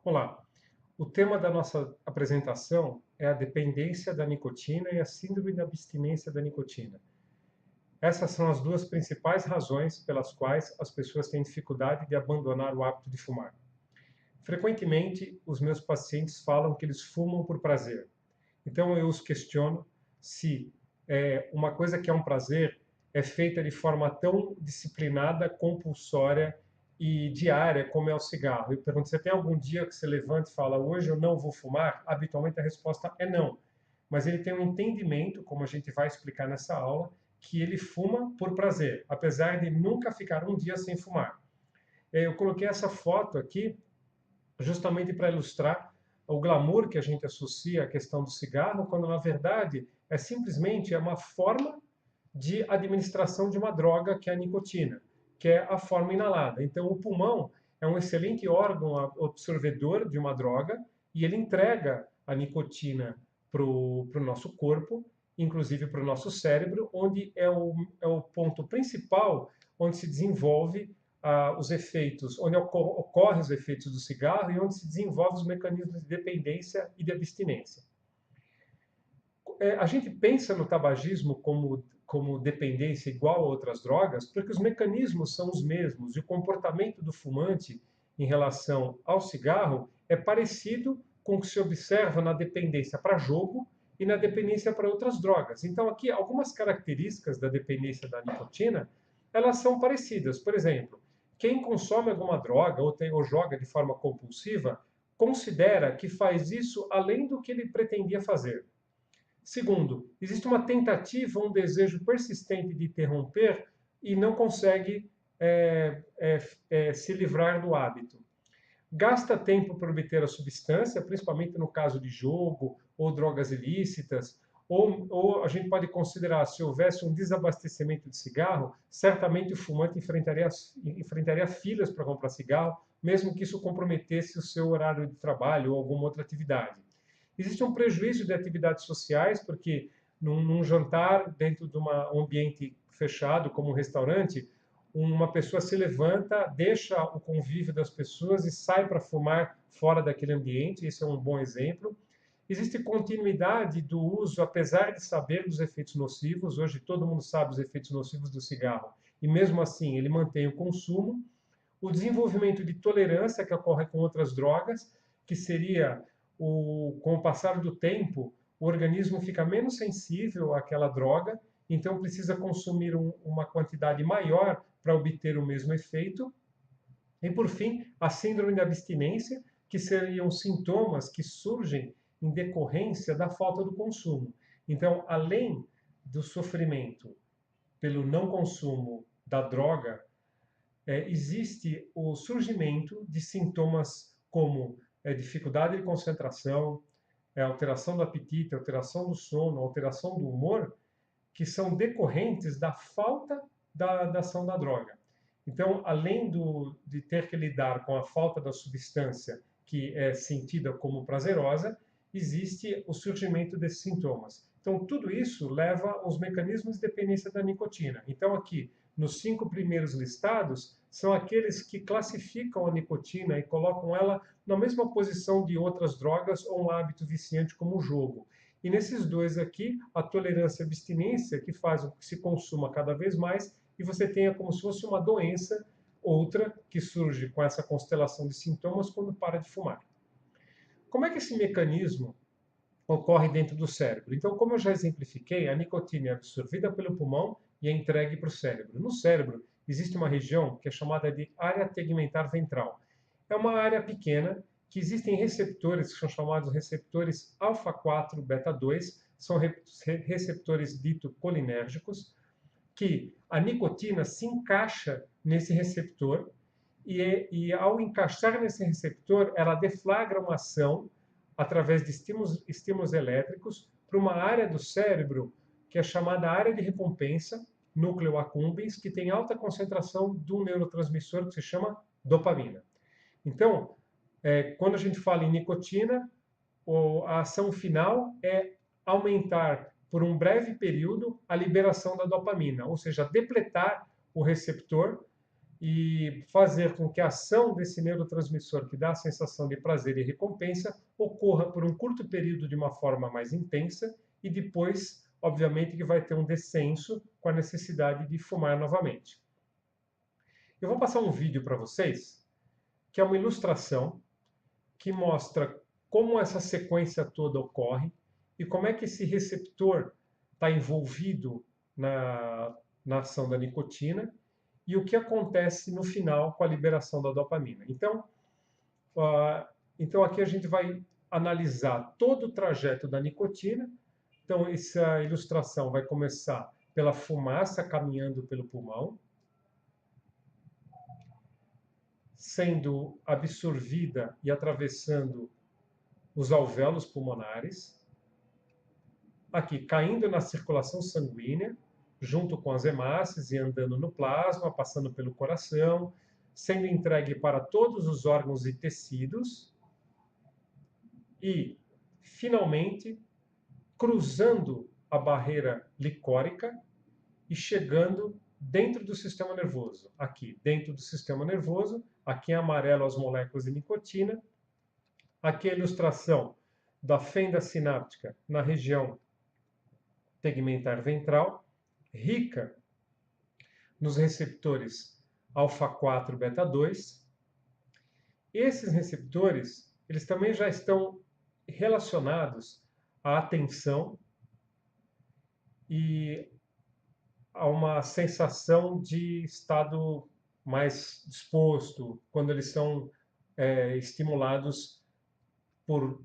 Olá, o tema da nossa apresentação é a dependência da nicotina e a síndrome da abstinência da nicotina. Essas são as duas principais razões pelas quais as pessoas têm dificuldade de abandonar o hábito de fumar. Frequentemente, os meus pacientes falam que eles fumam por prazer. Então, eu os questiono se uma coisa que é um prazer é feita de forma tão disciplinada, compulsória e diária como é o cigarro. Eu pergunto, você tem algum dia que você levanta e fala, hoje eu não vou fumar? Habitualmente a resposta é não. Mas ele tem um entendimento, como a gente vai explicar nessa aula, que ele fuma por prazer, apesar de nunca ficar um dia sem fumar. Eu coloquei essa foto aqui justamente para ilustrar o glamour que a gente associa à questão do cigarro, quando na verdade é simplesmente uma forma de administração de uma droga que é a nicotina, que é a forma inalada. Então o pulmão é um excelente órgão absorvedor de uma droga e ele entrega a nicotina para o nosso corpo, inclusive para o nosso cérebro, onde é o ponto principal onde se desenvolve os efeitos, onde ocorrem os efeitos do cigarro e onde se desenvolvem os mecanismos de dependência e de abstinência. A gente pensa no tabagismo como dependência igual a outras drogas, porque os mecanismos são os mesmos e o comportamento do fumante em relação ao cigarro é parecido com o que se observa na dependência para jogo e na dependência para outras drogas. Então, aqui, algumas características da dependência da nicotina, elas são parecidas. Por exemplo, quem consome alguma droga ou joga de forma compulsiva, considera que faz isso além do que ele pretendia fazer. Segundo, existe uma tentativa, um desejo persistente de interromper e não consegue se livrar do hábito. Gasta tempo para obter a substância, principalmente no caso de jogo ou drogas ilícitas, ou a gente pode considerar, se houvesse um desabastecimento de cigarro, certamente o fumante enfrentaria filas para comprar cigarro, mesmo que isso comprometesse o seu horário de trabalho ou alguma outra atividade. Existe um prejuízo de atividades sociais, porque num jantar dentro de um ambiente fechado, como um restaurante, uma pessoa se levanta, deixa o convívio das pessoas e sai para fumar fora daquele ambiente. Esse é um bom exemplo. Existe continuidade do uso, apesar de saber dos efeitos nocivos. Hoje todo mundo sabe os efeitos nocivos do cigarro e mesmo assim ele mantém o consumo. O desenvolvimento de tolerância que ocorre com outras drogas, que seria com o passar do tempo, o organismo fica menos sensível àquela droga, então precisa consumir uma quantidade maior para obter o mesmo efeito. E, por fim, a síndrome da abstinência, que seriam sintomas que surgem em decorrência da falta do consumo. Então, além do sofrimento pelo não consumo da droga, existe o surgimento de sintomas como dificuldade de concentração, alteração do apetite, alteração do sono, alteração do humor, que são decorrentes da falta da ação da droga. Então, além de ter que lidar com a falta da substância que é sentida como prazerosa, existe o surgimento desses sintomas. Então, tudo isso leva aos mecanismos de dependência da nicotina. Então, aqui, nos 5 primeiros listados, são aqueles que classificam a nicotina e colocam ela na mesma posição de outras drogas ou um hábito viciante como o jogo. E nesses dois aqui, a tolerância e a abstinência, que faz com que se consuma cada vez mais e você tenha como se fosse uma doença, outra que surge com essa constelação de sintomas quando para de fumar. Como é que esse mecanismo ocorre dentro do cérebro? Então, como eu já exemplifiquei, a nicotina é absorvida pelo pulmão e é entregue para o cérebro. No cérebro, existe uma região que é chamada de área tegmentar ventral. É uma área pequena que existem receptores que são chamados receptores alfa-4 beta-2, são receptores dito colinérgicos, que a nicotina se encaixa nesse receptor e ao encaixar nesse receptor, ela deflagra uma ação através de estímulos elétricos para uma área do cérebro que é chamada área de recompensa, núcleo accumbens, que tem alta concentração de um neurotransmissor que se chama dopamina. Então, quando a gente fala em nicotina, a ação final é aumentar por um breve período a liberação da dopamina, ou seja, depletar o receptor e fazer com que a ação desse neurotransmissor que dá a sensação de prazer e recompensa ocorra por um curto período de uma forma mais intensa e depois, obviamente, que vai ter um descenso com a necessidade de fumar novamente. Eu vou passar um vídeo para vocês, que é uma ilustração que mostra como essa sequência toda ocorre e como é que esse receptor está envolvido na ação da nicotina e o que acontece no final com a liberação da dopamina. Então aqui a gente vai analisar todo o trajeto da nicotina. Então, essa ilustração vai começar pela fumaça caminhando pelo pulmão, sendo absorvida e atravessando os alvéolos pulmonares, aqui caindo na circulação sanguínea, junto com as hemácias e andando no plasma, passando pelo coração, sendo entregue para todos os órgãos e tecidos e, finalmente, cruzando a barreira licórica e chegando dentro do sistema nervoso. Aqui, dentro do sistema nervoso, aqui em amarelo as moléculas de nicotina, aqui a ilustração da fenda sináptica na região tegmentar ventral, rica nos receptores alfa-4 beta-2. Esses receptores, eles também já estão relacionados à atenção e a uma sensação de estado mais disposto, quando eles são estimulados por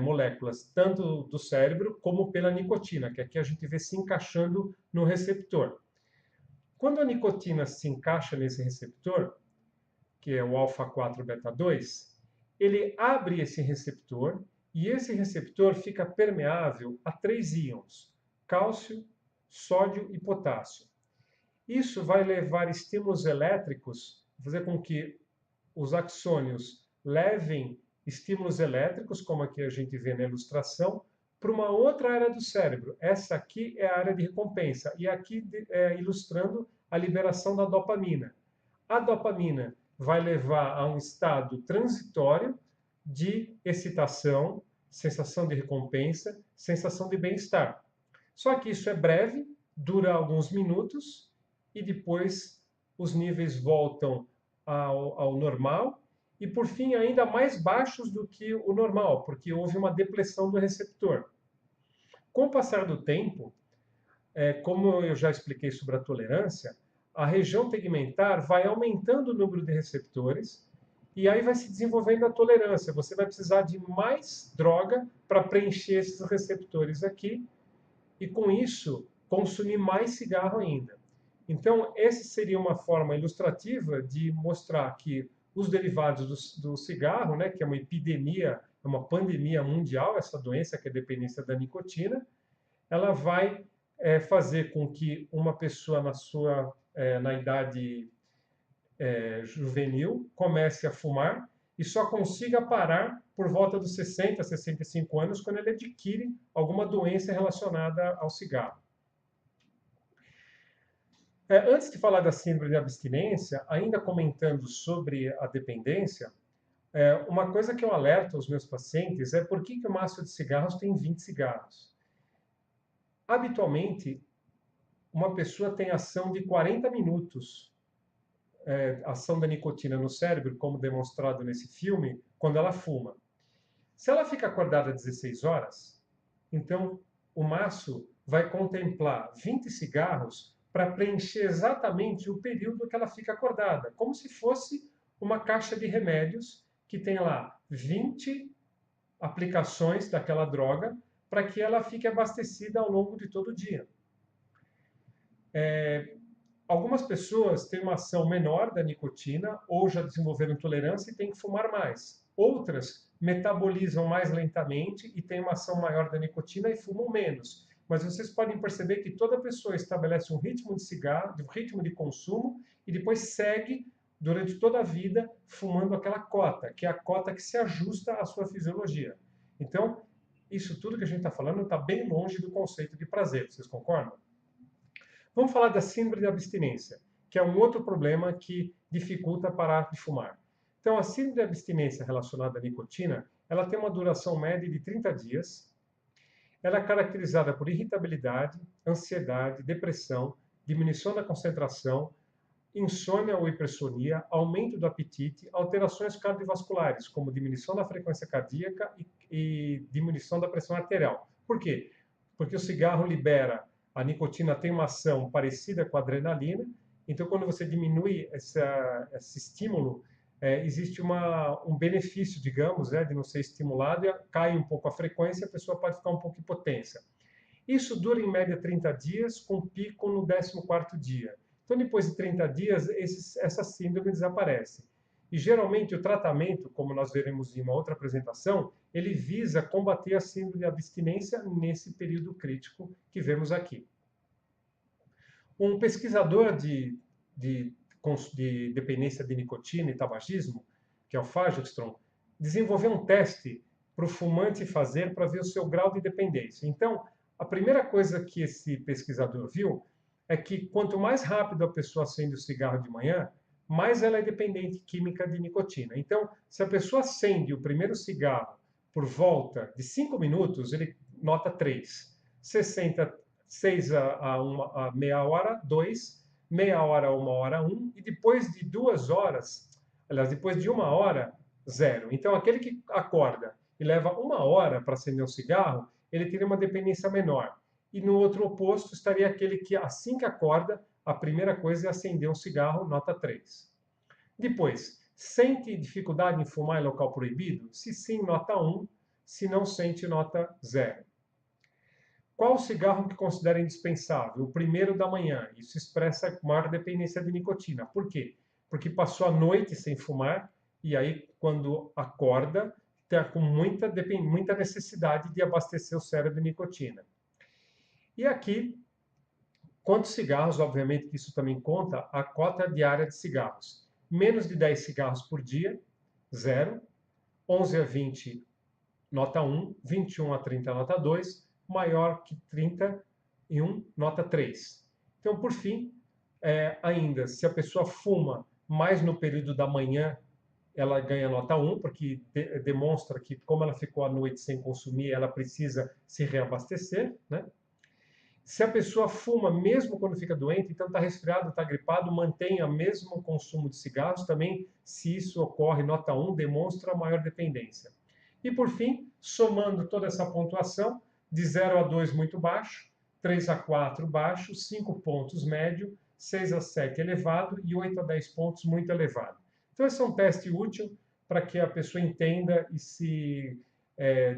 moléculas tanto do cérebro como pela nicotina, que aqui a gente vê se encaixando no receptor. Quando a nicotina se encaixa nesse receptor, que é o alfa-4 beta-2, ele abre esse receptor e esse receptor fica permeável a 3 íons: cálcio, sódio e potássio. Isso vai levar estímulos elétricos, fazer com que os axônios levem estímulos elétricos, como aqui a gente vê na ilustração, para uma outra área do cérebro. Essa aqui é a área de recompensa, e aqui ilustrando a liberação da dopamina. A dopamina vai levar a um estado transitório de excitação, sensação de recompensa, sensação de bem-estar. Só que isso é breve, dura alguns minutos, e depois os níveis voltam ao normal e, por fim, ainda mais baixos do que o normal, porque houve uma depressão do receptor. Com o passar do tempo, como eu já expliquei sobre a tolerância, a região tegmentar vai aumentando o número de receptores e aí vai se desenvolvendo a tolerância. Você vai precisar de mais droga para preencher esses receptores aqui e, com isso, consumir mais cigarro ainda. Então, essa seria uma forma ilustrativa de mostrar que os derivados do cigarro, né, que é uma epidemia, é uma pandemia mundial, essa doença que é a dependência da nicotina, ela vai fazer com que uma pessoa na idade juvenil comece a fumar e só consiga parar por volta dos 60, 65 anos, quando ele adquire alguma doença relacionada ao cigarro. Antes de falar da síndrome de abstinência, ainda comentando sobre a dependência, uma coisa que eu alerto aos meus pacientes é por que o maço de cigarros tem 20 cigarros. Habitualmente, uma pessoa tem ação de 40 minutos, ação da nicotina no cérebro, como demonstrado nesse filme, quando ela fuma. Se ela fica acordada 16 horas, então o maço vai contemplar 20 cigarros para preencher exatamente o período que ela fica acordada, como se fosse uma caixa de remédios que tem lá 20 aplicações daquela droga para que ela fique abastecida ao longo de todo o dia. Algumas pessoas têm uma ação menor da nicotina ou já desenvolveram intolerância e têm que fumar mais. Outras metabolizam mais lentamente e têm uma ação maior da nicotina e fumam menos. Mas vocês podem perceber que toda pessoa estabelece um ritmo de cigarro, um ritmo de consumo e depois segue durante toda a vida fumando aquela cota, que é a cota que se ajusta à sua fisiologia. Então, isso tudo que a gente está falando está bem longe do conceito de prazer. Vocês concordam? Vamos falar da síndrome de abstinência. que é um outro problema que dificulta parar de fumar. Então, a síndrome de abstinência relacionada à nicotina, ela tem uma duração média de 30 dias. Ela é caracterizada por irritabilidade, ansiedade, depressão, diminuição da concentração, insônia ou hipersonia, aumento do apetite, alterações cardiovasculares, como diminuição da frequência cardíaca e diminuição da pressão arterial. Por quê? Porque o cigarro libera, a nicotina tem uma ação parecida com a adrenalina, então quando você diminui esse estímulo, existe um benefício, digamos, de não ser estimulado, e cai um pouco a frequência, a pessoa pode ficar um pouco hipotensa. Isso dura em média 30 dias, com pico no 14º dia. Então, depois de 30 dias, essa síndrome desaparece. E, geralmente, o tratamento, como nós veremos em uma outra apresentação, ele visa combater a síndrome de abstinência nesse período crítico que vemos aqui. Um pesquisador de dependência de nicotina e tabagismo, que é o Fagerstrom, desenvolveu um teste para o fumante fazer para ver o seu grau de dependência. Então, a primeira coisa que esse pesquisador viu é que quanto mais rápido a pessoa acende o cigarro de manhã, mais ela é dependente química de nicotina. Então, se a pessoa acende o primeiro cigarro por volta de 5 minutos, ele nota 3. 60, 6 a meia hora, 2. Meia hora, 1 hora, 1. E depois de 2 horas, aliás, depois de 1 hora, 0. Então, aquele que acorda e leva 1 hora para acender um cigarro, ele teria uma dependência menor. E no outro oposto estaria aquele que, assim que acorda, a primeira coisa é acender um cigarro, nota 3. Depois, sente dificuldade em fumar em local proibido? Se sim, nota 1. Se não sente, nota 0. Qual o cigarro que considera indispensável? O primeiro da manhã. Isso expressa maior dependência de nicotina. Por quê? Porque passou a noite sem fumar e aí, quando acorda, está com muita necessidade de abastecer o cérebro de nicotina. E aqui, quantos cigarros? Obviamente que isso também conta a cota diária de cigarros. Menos de 10 cigarros por dia, 0. 11 a 20, nota 1. 21 a 30, nota 2. Maior que 31, nota 3. Então, por fim, ainda, se a pessoa fuma mais no período da manhã, ela ganha nota 1, porque demonstra que, como ela ficou a noite sem consumir, ela precisa se reabastecer, né? Se a pessoa fuma mesmo quando fica doente, então está resfriado, está gripado, mantenha o mesmo consumo de cigarros, também, se isso ocorre, nota 1, demonstra maior dependência. E, por fim, somando toda essa pontuação, de 0 a 2, muito baixo, 3 a 4, baixo, 5 pontos, médio, 6 a 7, elevado, e 8 a 10 pontos, muito elevado. Então, esse é um teste útil para que a pessoa entenda e se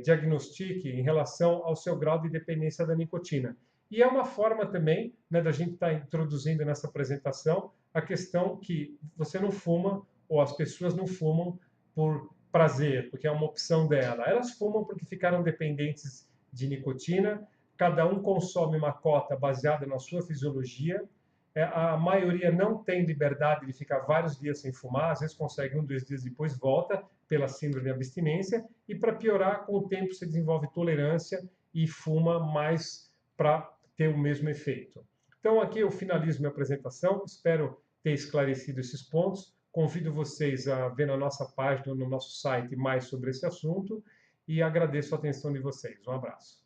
diagnostique em relação ao seu grau de dependência da nicotina. E é uma forma também, né, da gente estar introduzindo nessa apresentação a questão que você não fuma, ou as pessoas não fumam por prazer, porque é uma opção dela. Elas fumam porque ficaram dependentes de nicotina, cada um consome uma cota baseada na sua fisiologia. A maioria não tem liberdade de ficar vários dias sem fumar, às vezes consegue 1, 2 dias depois volta pela síndrome de abstinência, e para piorar, com o tempo você desenvolve tolerância e fuma mais para ter o mesmo efeito. Então, aqui eu finalizo minha apresentação, espero ter esclarecido esses pontos. Convido vocês a ver na nossa página, no nosso site, mais sobre esse assunto, e agradeço a atenção de vocês. Um abraço.